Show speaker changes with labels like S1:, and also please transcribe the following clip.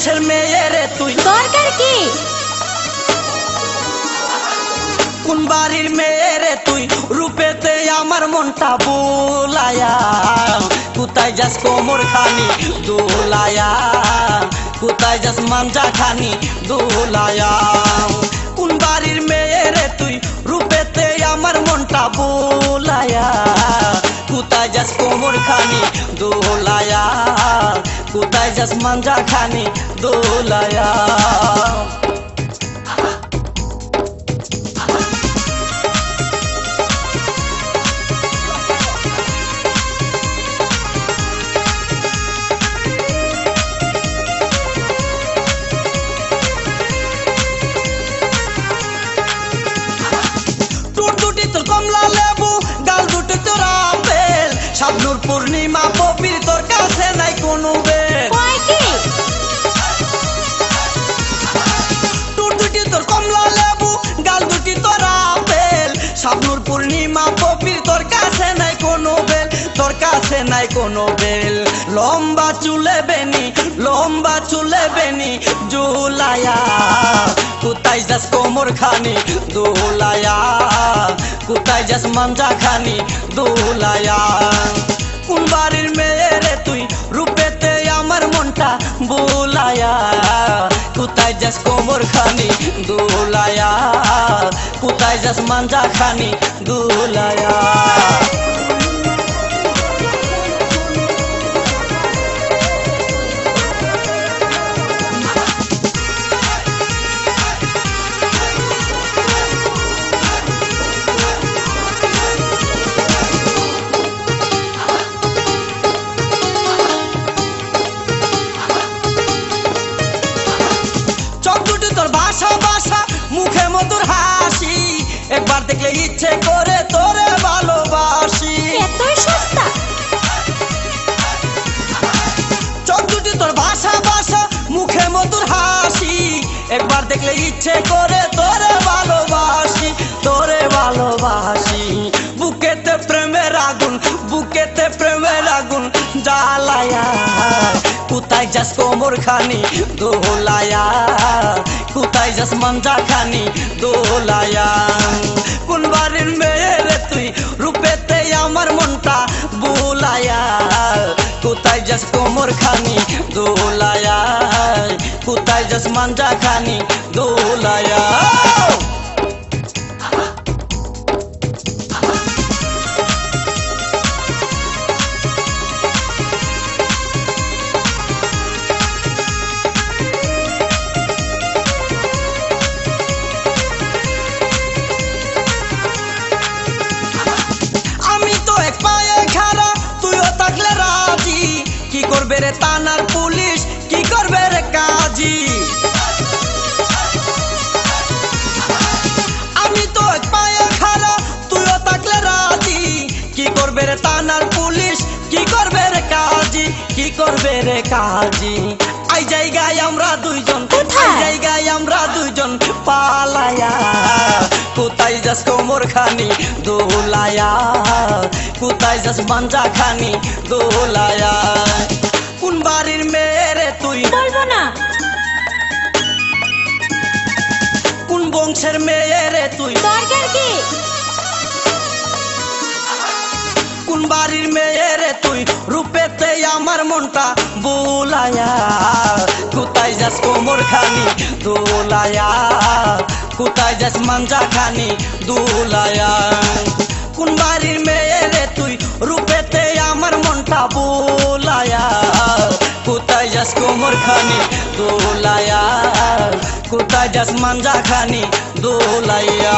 S1: বংশের মেয়ে রে তুই
S2: দরকার কি
S1: কোন বাড়ির মেয়ে রে তুই রূপেতে আমার মনটা বুলায়া কোথায় যাস কোমর খানি দোলায়া কোথায় যাস মাঞ্জা খানি দোলায়া কোন বাড়ির মেয়ে রে তুই রূপেতে আমার মনটা বুলায়া কোথায় যাস কোমর খানি দোলায়া কোথায় যাস মাঞ্জা খানি দোলায়া কমলা লেবু গাল দুটো তোর আপেল শাবনুর পূর্ণিমা পবির তোর কাছে নাই কোনো বেল টুট দুটি তোর কমলা লেবু গাল দুটি তোর আপেল শাবনুর পূর্ণিমা পবির তোর কাছে নাই কোনো বেল তোর কাছে নাই কোনো বেল লম্বা চুলে বেনি জুলায়া কোথায় যাস কোমর খানি দোলায়া কোথায় যাস মাঞ্জা খানি দোলায়া কোন বাড়ির মেয়ে রে তুই রূপেতে আমার মনটা বুলায়া কোথায় যাস কোমর খানি দোলায়া কোথায় যাস মাঞ্জা খানি দোলায়া মুখে মধুর হাসি একবার দেখলে ইচ্ছে করে তোরে ভালোবাসি
S2: এতই সস্তা
S1: চোখ দুটি তোর ভাষা মুখে মধুর হাসি একবার দেখলে ইচ্ছে করে তোরে ভালোবাসি বুকেতে প্রেমের আগুন জ্বালায়া কোথায় যাস কোমর খানি দোলায়া কোথায় যাস মাঞ্জা খানি দোলায়া কোন বাড়ির মেয়ে রে তুই রূপেতে আমার মনটা বুলায়া কোথায় যাস কোমর খানি দোলায়া কোথায় যাস মাঞ্জা খানি দোলায়া করবে রে থানার পুলিশ কি করবে রে কাজী আমি তো এক পায়ে খাড়া তুইও থাকলে রাজি কি করবে রে থানার পুলিশ কি করবে রে কাজী এই জায়গায় আমরা দুইজন পালায়া কোথায় যাস কোমর খানি দোলায়া কোথায় যাস মাঞ্জা খানি দোলায়া কোন বাড়ির মেয়ে রে তুই
S2: বলবো না
S1: কোন বংশের মেয়ে রে তুই
S2: দরকার কি
S1: কোন বাড়ির মেয়ে রে তুই রূপেতে আমার মনটা বুলায়া কোথায় যাস কোমর খানি দোলায়া কোথায় যাস মাঞ্জা খানি দোলায়া কোন বাড়ির মেয়ে রে তুই রূপেতে আমার মনটা বুলায়া কোথায় যাস কোমর খানি দোলায়া কোথায় যাস মাঞ্জা খানি দোলায়া